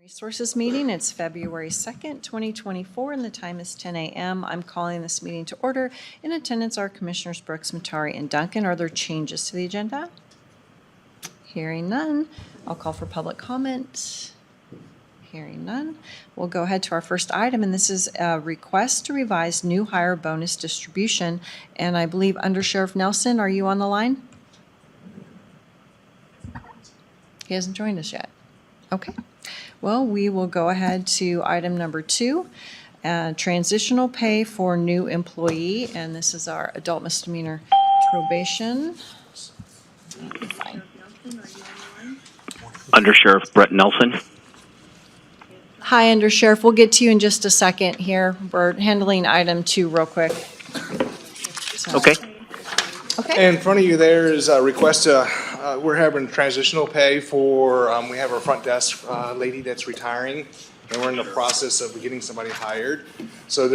Resources meeting. It's February 2nd, 2024, and the time is 10 a.m. I'm calling this meeting to order. In attendance are Commissioners Brooks, Matari, and Duncan. Are there changes to the agenda? Hearing none, I'll call for public comment. Hearing none, we'll go ahead to our first item, and this is a request to revise new hire bonus distribution. And I believe Under Sheriff Nelson, are you on the line? He hasn't joined us yet. Okay. Well, we will go ahead to item number 2, transitional pay for new employee, and this is our adult misdemeanor probation. Fine. Under Sheriff Brett Nelson. Hi, Under Sheriff. We'll get to you in just a second here. We're handling item 2 real quick. So, Okay. okay. In front of you there is a request to, we're having transitional pay for, we have our front desk lady that's retiring, and we're in the process of getting somebody hired. So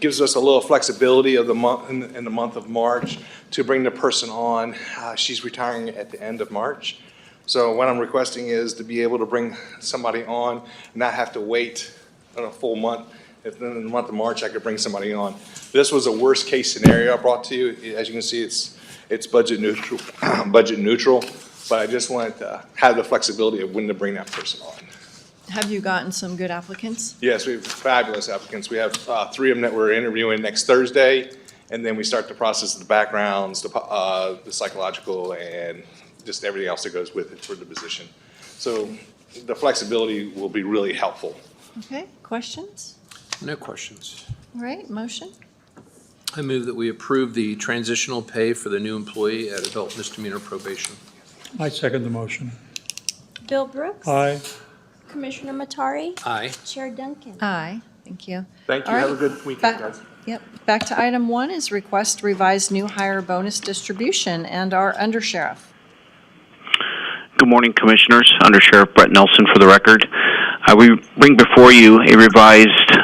gives us a little flexibility of the month, in the month of March, to bring the person on. She's retiring at the end of March. So what I'm requesting is to be able to bring somebody on, and not have to wait a full month. If in the month of March I could bring somebody on. This was a worst case scenario I brought to you. As you can see, it's budget neutral, but I just wanted to have the flexibility of when to bring that person on. Have you gotten some good applicants? Yes, we have fabulous applicants. We have 3 of them that we're interviewing next Thursday, and then we start the process of the backgrounds, the psychological, and just everything else that goes with it for the position. So the flexibility will be really helpful. Okay, questions? No questions. All right, motion? I move that we approve the transitional pay for the new employee at adult misdemeanor probation. I second the motion. Bill Brooks. Aye. Commissioner Matari. Aye. Chair Duncan. Aye, thank you. Thank you. All Have a right. good weekend, guys. Yep, back to item 1 is request revised new hire bonus distribution, and our Under Sheriff. Good morning, Commissioners. Under Sheriff Brett Nelson for the record. We bring before you a revised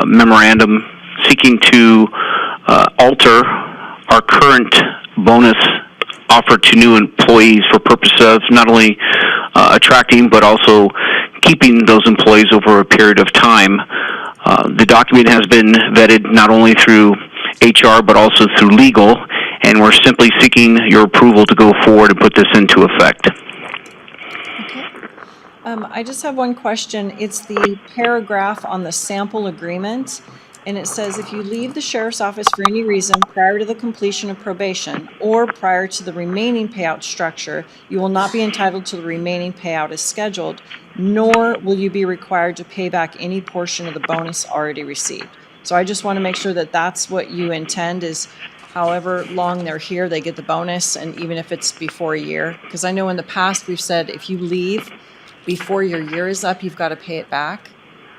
memorandum seeking to alter our current bonus offered to new employees for purpose of not only attracting but also keeping those employees over a period of time. The document has been vetted not only through HR but also through legal, and we're simply seeking your approval to go forward and put this into effect. I just have one question. It's the paragraph on the sample agreement, and it says if you leave the sheriff's office for any reason prior to the completion of probation or prior to the remaining payout structure, you will not be entitled to the remaining payout as scheduled, nor will you be required to pay back any portion of the bonus already received. So I just want to make sure that that's what you intend, is however long they're here, they get the bonus, and even if it's before a year. Because I know in the past we've said if you leave before your year is up, you've got to pay it back.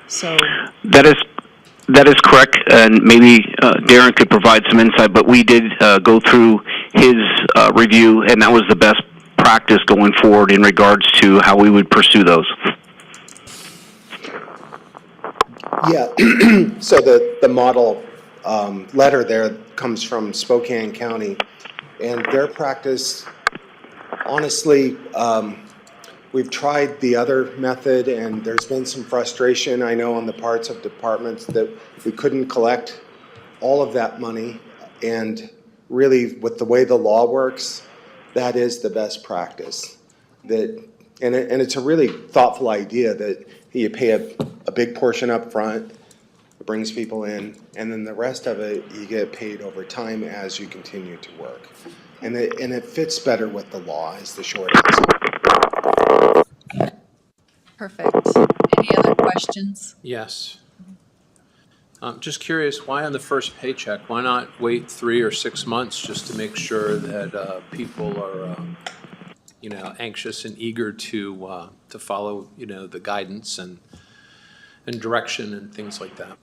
So That is correct, and maybe Darren could provide some insight, but we did go through his review, and that was the best practice going forward in regards to how we would pursue those. Yeah, so the model letter there comes from Spokane County, and their practice, honestly, we've tried the other method, and there's been some frustration, I know, on the parts of departments that we couldn't collect all of that money. And really, with the way the law works, that is the best practice. And it's a really thoughtful idea that you pay a big portion up front, it brings people in, and then the rest of it, you get paid over time as you continue to work. And it fits better with the law, is the short answer. perfect. Any other questions? Yes. Just curious, why on the first paycheck? Why not wait 3 or 6 months just to make sure that people are, anxious and eager to follow, the guidance and direction and things like that?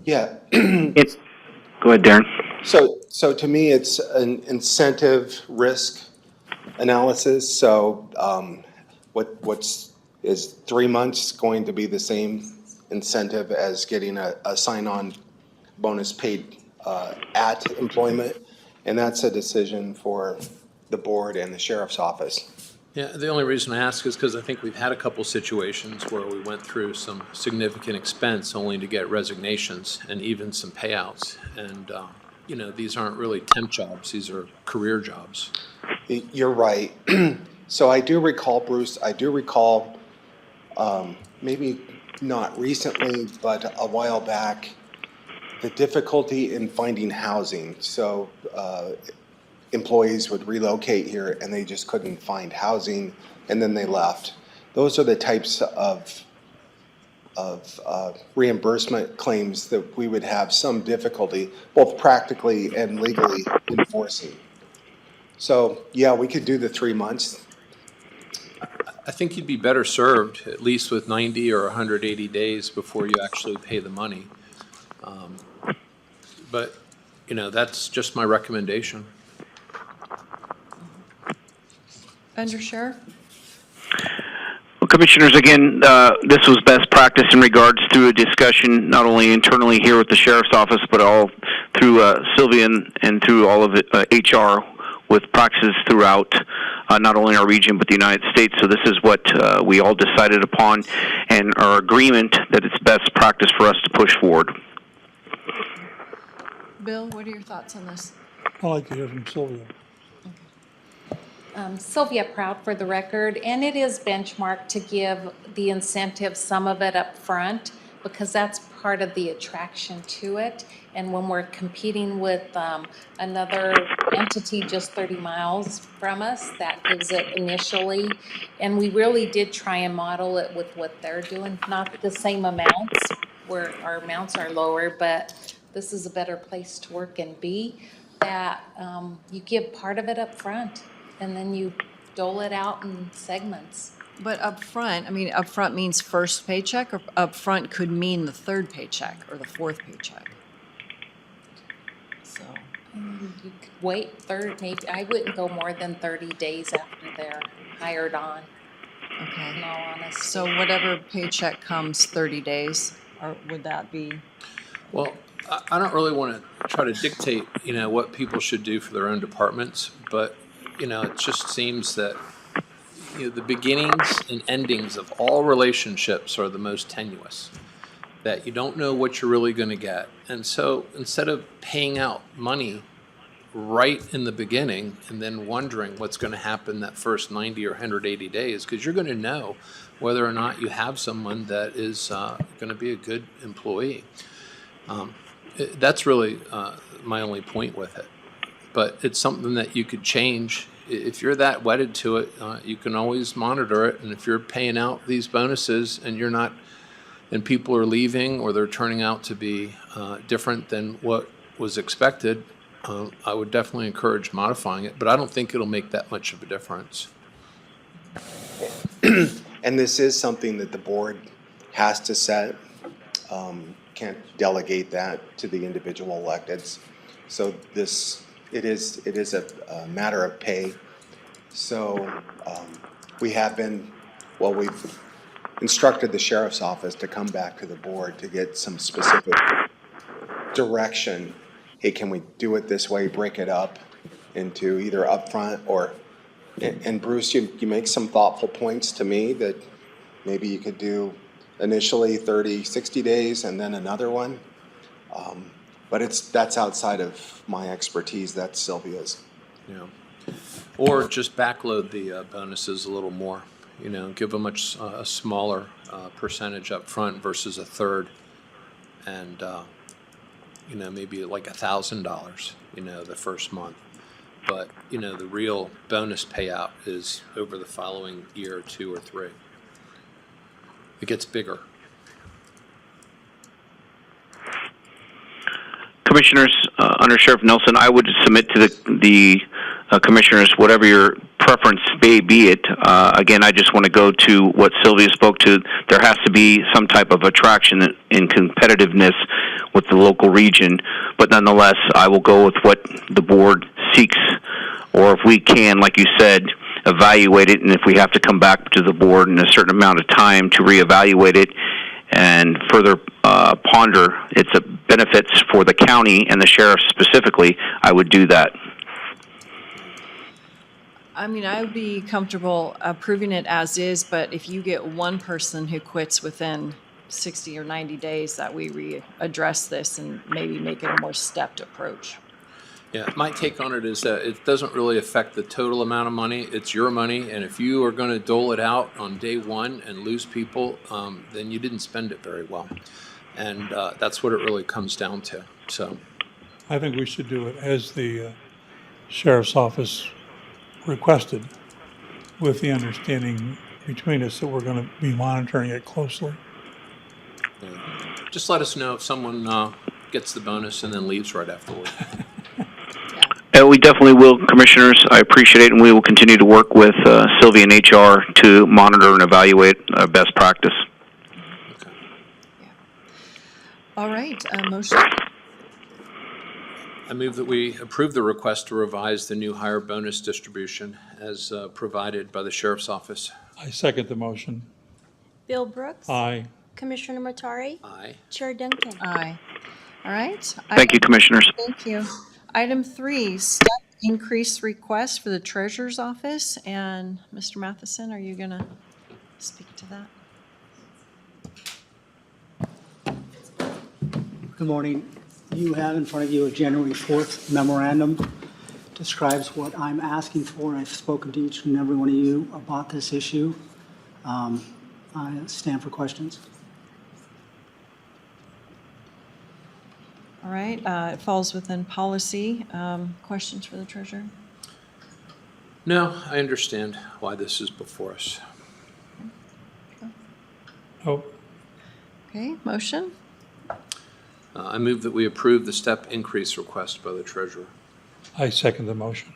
Yeah. Go ahead, Darren. So to me, it's an incentive risk analysis. So is 3 months going to be the same incentive as getting a sign-on bonus paid at employment? And that's a decision for the board and the sheriff's office. Yeah, the only reason I ask is because I think we've had a couple situations where we went through some significant expense only to get resignations and even some payouts. And, these aren't really temp jobs, these are career jobs. You're right. So I do recall, Bruce, maybe not recently, but a while back, the difficulty in finding housing. So employees would relocate here and they just couldn't find housing, and then they left. Those are the types of reimbursement claims that we would have some difficulty, both practically and legally, enforcing. So, yeah, we could do the 3 months. I think you'd be better served at least with 90 or 180 days before you actually pay the money. But, that's just my recommendation. Under Sheriff? Well, Commissioners, again, this was best practice in regards to a discussion not only internally here with the Sheriff's Office, but all through Sylvia and through all of HR with practices throughout not only our region but the United States. So this is what we all decided upon and our agreement that it's best practice for us to push forward. Bill, what are your thoughts on this? I'd like to hear from Sylvia. Sylvia Proud for the record, and it is benchmarked to give the incentive, some of it up front, because that's part of the attraction to it. And when we're competing with another entity just 30 miles from us, that gives it initially. And we really did try and model it with what they're doing, not the same amounts, where our amounts are lower, but this is a better place to work and be, that you give part of it up front, and then you dole it out in segments. But up front means first paycheck, or up front could mean the third paycheck or the fourth paycheck. So, You could wait maybe, I wouldn't go more than 30 days after they're hired on, in okay. all honesty. So whatever paycheck comes 30 days, or would that be? Well, I don't really want to try to dictate, what people should do for their own departments, but, it just seems that, the beginnings and endings of all relationships are the most tenuous, that you don't know what you're really going to get. And so instead of paying out money right in the beginning and then wondering what's going to happen that first 90 or 180 days, because you're going to know whether or not you have someone that is going to be a good employee. That's really my only point with it. But it's something that you could change. If you're that wedded to it, you can always monitor it. And if you're paying out these bonuses and you're not, and people are leaving or they're turning out to be different than what was expected, I would definitely encourage modifying it. But I don't think it'll make that much of a difference. And this is something that the board has to set. Can't delegate that to the individual electeds. So it is a matter of pay. So we've instructed the Sheriff's Office to come back to the board to get some specific direction. Hey, can we do it this way, break it up into either upfront or, and Bruce, you make some thoughtful points to me that maybe you could do initially 30, 60 days and then another one. But that's outside of my expertise, that's Sylvia's. Yeah. Or just backload the bonuses a little more, give them a smaller percentage up front versus a third. And, maybe like $1,000, the first month. But, the real bonus payout is over the following year or 2 or 3. It gets bigger. Commissioners, under Sheriff Nelson, I would submit to the commissioners whatever your preference may be it. Again, I just want to go to what Sylvia spoke to. There has to be some type of attraction in competitiveness with the local region, but nonetheless, I will go with what the board seeks, or if we can, like you said, evaluate it, and if we have to come back to the board in a certain amount of time to reevaluate it and further ponder its benefits for the county and the sheriff specifically, I would do that. I mean, I would be comfortable approving it as is, but if you get one person who quits within 60 or 90 days, that we readdress this and maybe make it a more stepped approach. Yeah, my take on it is that it doesn't really affect the total amount of money. It's your money, and if you are going to dole it out on day one and lose people, then you didn't spend it very well. And that's what it really comes down to. So, I think we should do it as the sheriff's office requested, with the understanding between us that we're going to be monitoring it closely. just let us know if someone gets the bonus and then leaves right afterward. We definitely will, Commissioners. I appreciate it, and we will continue to work with Sylvia and HR to monitor and evaluate best practice. All right, motion. I move that we approve the request to revise the new hire bonus distribution as provided by the Sheriff's Office. I second the motion. Bill Brooks. Aye. Commissioner Matari. Aye. Chair Duncan. Aye. All right. Thank you, Commissioners. Thank you. Item 3, step increase request for the Treasurer's Office. And Mr. Matheson, are you going to speak to that? Good morning. You have in front of you a January 4th memorandum. Describes what I'm asking for. I've spoken to each and every one of you about this issue. I stand for questions. All right, it falls within policy. Questions for the Treasurer? No, I understand why this is before us. Oh, Okay, motion. I move that we approve the step increase request by the Treasurer. I second the motion.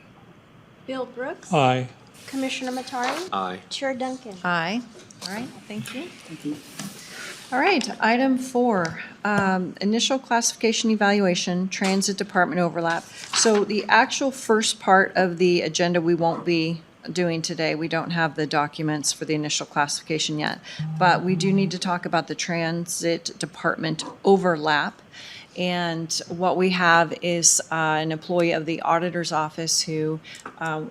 Bill Brooks. Aye. Commissioner Matari. Aye. Chair Duncan. Aye. All right, thank you. Thank you. All right, item 4, initial classification evaluation, transit department overlap. So the actual first part of the agenda we won't be doing today. We don't have the documents for the initial classification yet, but we do need to talk about the transit department overlap. And what we have is an employee of the auditor's office who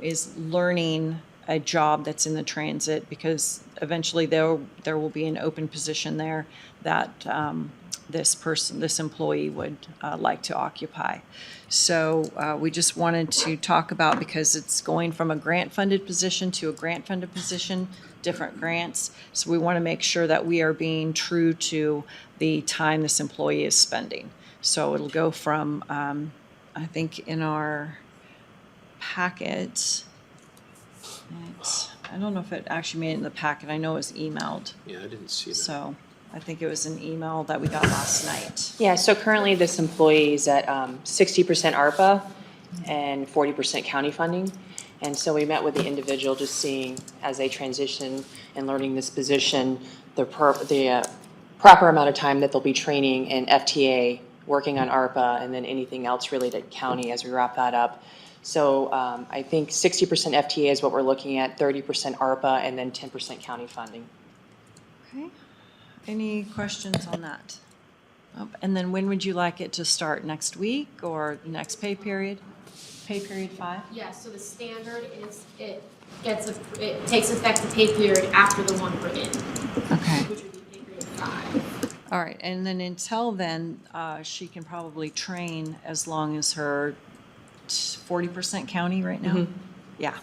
is learning a job that's in the transit, because eventually there will be an open position there that this employee would like to occupy. So we just wanted to talk about, because it's going from a grant-funded position to a grant-funded position, different grants. So we want to make sure that we are being true to the time this employee is spending. So it'll go from, I think in our packet, I don't know if it actually made it in the packet. I know it was emailed. Yeah, I didn't see that. So I think it was an email that we got last night. Yeah, so currently this employee is at 60% ARPA and 40% county funding. And so we met with the individual, just seeing as they transition and learning this position, the proper amount of time that they'll be training in FTA, working on ARPA, and then anything else related to county as we wrap that up. So I think 60% FTA is what we're looking at, 30% ARPA, and then 10% county funding. Okay. Any questions on that? And then when would you like it to start? Next week or next pay period? Pay period 5? Yeah, so the standard is it takes effect the pay period after the one we're in, Okay. which would be pay period 5. All right. And then until then, she can probably train as long as her 40% county right now? Mm-hmm. Yeah.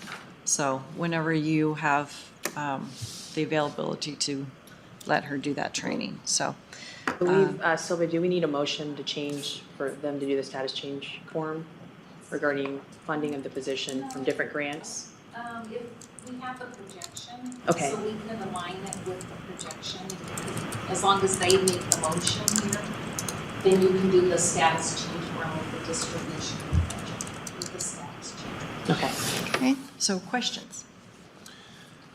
So whenever you have the availability to let her do that training. So, I believe, Sylvia, do we need a motion to change, for them to do the status change form regarding funding of the position from different grants? If we have the projection. Okay. So we can align it with the projection. As long as they make the motion here, then you can do the status change form with the distribution with the status change. Okay. okay. So questions?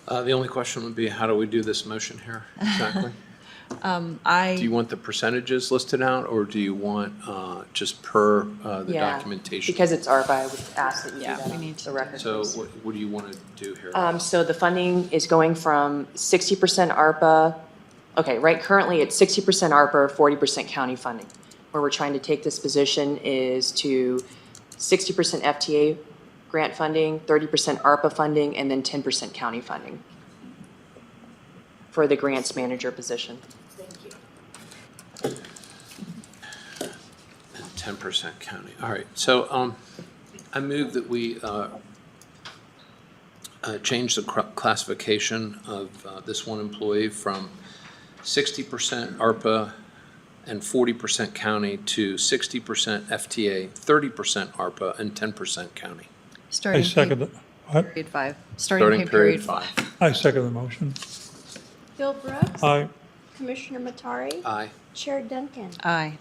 The only question would be, how do we do this motion here exactly? Do you want the percentages listed out, or do you want just per the Yeah, documentation? because it's ARPA, I would ask that you do Yeah, that we on need to the do record. So please. what do you want to do here? So the funding is going from 60% ARPA, okay, right, currently it's 60% ARPA, 40% county funding. Where we're trying to take this position is to 60% FTA grant funding, 30% ARPA funding, and then 10% county funding for the grants manager position. 10% county. All right, so I move that we change the classification of this one employee from 60% ARPA and 40% county to 60% FTA, 30% ARPA, and 10% county. I second the, what? Period 5. Starting period 5. I second the motion. Bill Brooks. Aye. Commissioner Matari. Aye. Chair Duncan. Aye.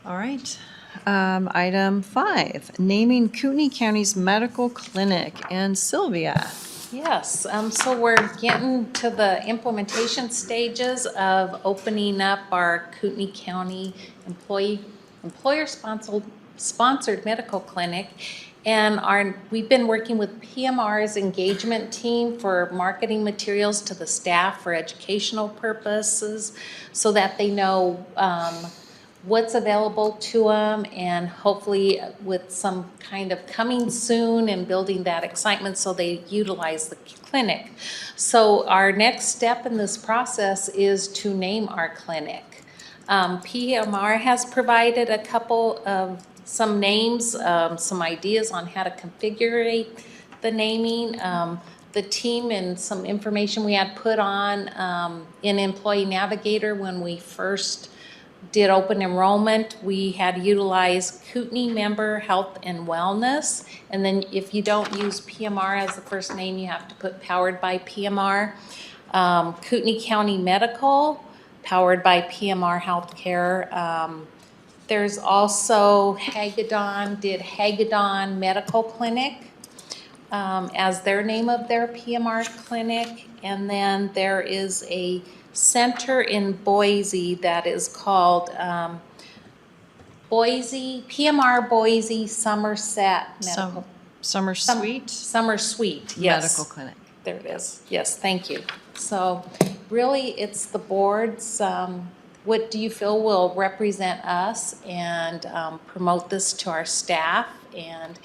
All right. Item 5, naming Kootenai County's medical clinic. And Sylvia. Yes, so we're getting to the implementation stages of opening up our Kootenai County employer-sponsored medical clinic. And we've been working with PMR's engagement team for marketing materials to the staff for educational purposes so that they know what's available to them, and hopefully with some kind of coming soon and building that excitement so they utilize the clinic. So our next step in this process is to name our clinic. PMR has provided a couple of some names, some ideas on how to configure the naming. The team and some information we had put on in Employee Navigator when we first did open enrollment, we had utilized Kootenai Member Health and Wellness. And then if you don't use PMR as the first name, you have to put Powered by PMR. Kootenai County Medical, Powered by PMR Healthcare. There's also Hagedon Medical Clinic as their name of their PMR clinic. And then there is a center in Boise that is called PMR Boise Somerset Medical. Summer Suite? Summer Suite, yes. Medical clinic. There it is. Yes, thank you. So really, it's the board's, what do you feel will represent us and promote this to our staff? And,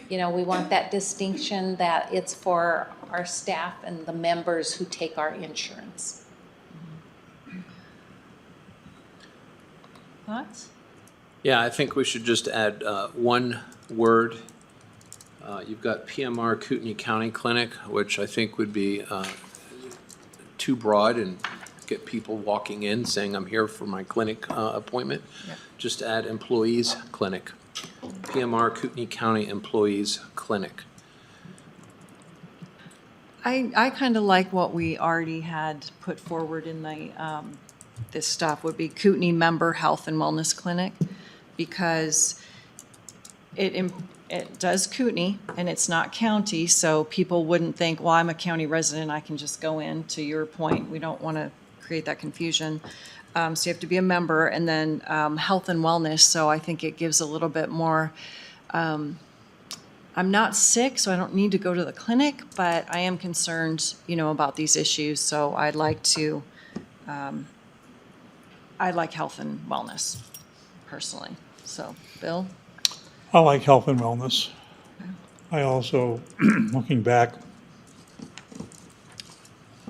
you know, we want that distinction that it's for our staff and the members who take our insurance. Thoughts? Yeah, I think we should just add one word. You've got PMR Kootenai County Clinic, which I think would be too broad and get people walking in saying, I'm here for my clinic appointment. Yep. Just add Employees Clinic. PMR Kootenai County Employees Clinic. I kind of like what we already had put forward in the, this stuff would be Kootenai Member Health and Wellness Clinic, because it does Kootenai and it's not county, so people wouldn't think, well, I'm a county resident, I can just go in. To your point, we don't want to create that confusion. So you have to be a member, and then health and wellness, so I think it gives a little bit more, I'm not sick, so I don't need to go to the clinic, but I am concerned, you know, about these issues, so I'd like to, I like health and wellness, personally. So, Bill? I like health and wellness. I also, looking back,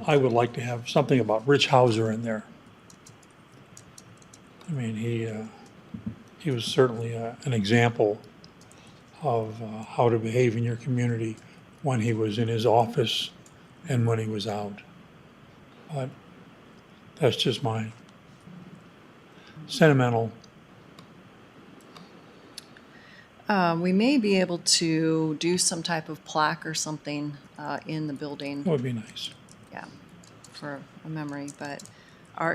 I would like to have something about Rich Hauser in there. I mean, he was certainly an example of how to behave in your community when he was in his office and when he was out. But that's just my sentimental. We may be able to do some type of plaque or something in the building, That would be nice. yeah, for a memory, but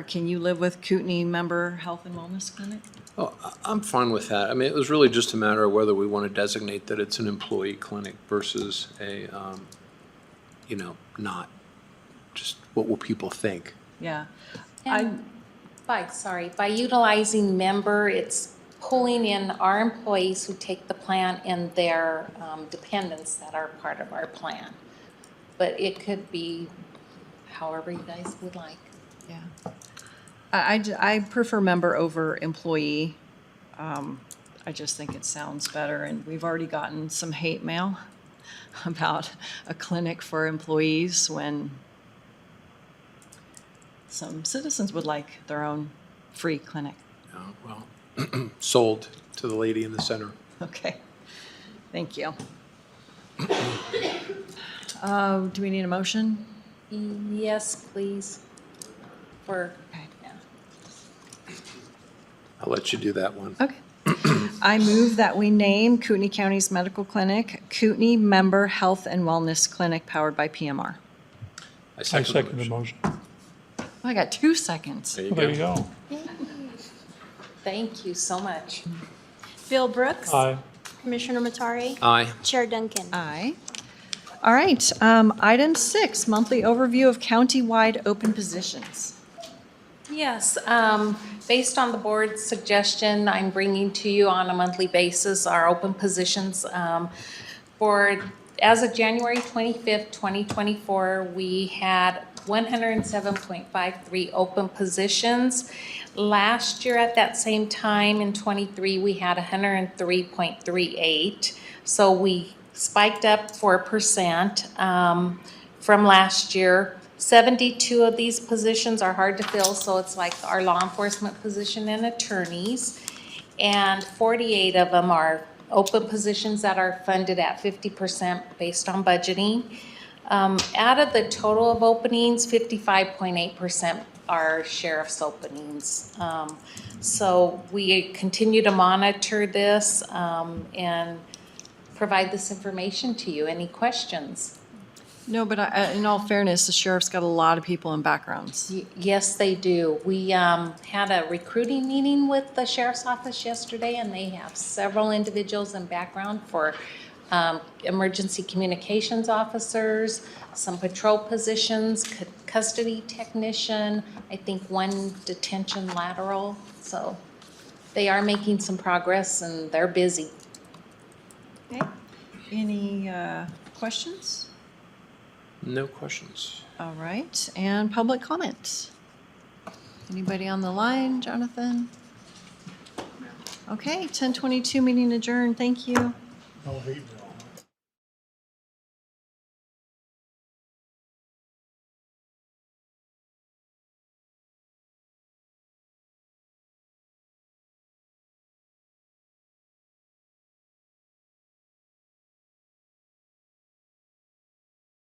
can you live with Kootenai Member Health and Wellness Clinic? Oh, I'm fine with that. I mean, it was really just a matter of whether we want to designate that it's an employee clinic versus a, you know, not. Just what will people think? Yeah. And by utilizing member, it's pulling in our employees who take the plan and their dependents that are part of our plan. But it could be however you guys would like. Yeah. I prefer member over employee. I just think it sounds better, and we've already gotten some hate mail about a clinic for employees when some citizens would like their own free clinic. Well, sold to the lady in the center. Okay, thank you. Do we need a motion? Yes, please. For, Okay. yeah. I'll let you do that one. Okay. I move that we name Kootenai County's medical clinic Kootenai Member Health and Wellness Clinic powered by PMR. I I second second the the motion. motion. Oh, I got 2 seconds. There you Well, there you go. go. Thank you so much. Bill Brooks. Aye. Commissioner Matari. Aye. Chair Duncan. Aye. All right, item 6, monthly overview of countywide open positions. Yes, based on the board's suggestion, I'm bringing to you on a monthly basis our open positions. As of January 25th, 2024, we had 107.53 open positions. Last year at that same time in 23, we had 103.38. So we spiked up 4% from last year. 72 of these positions are hard to fill, so it's like our law enforcement position and attorneys. And 48 of them are open positions that are funded at 50% based on budgeting. Out of the total of openings, 55.8% are sheriff's openings. So we continue to monitor this and provide this information to you. Any questions? No, but in all fairness, the sheriff's got a lot of people in backgrounds. Yes, they do. We had a recruiting meeting with the sheriff's office yesterday, and they have several individuals in background for emergency communications officers, some patrol positions, custody technician, I think 1 detention lateral. So they are making some progress, and they're busy. Okay. Any questions? No questions. All right, and public comment? Anybody on the line, Jonathan? Okay, 10:22, meeting adjourned, thank you. No hate mail.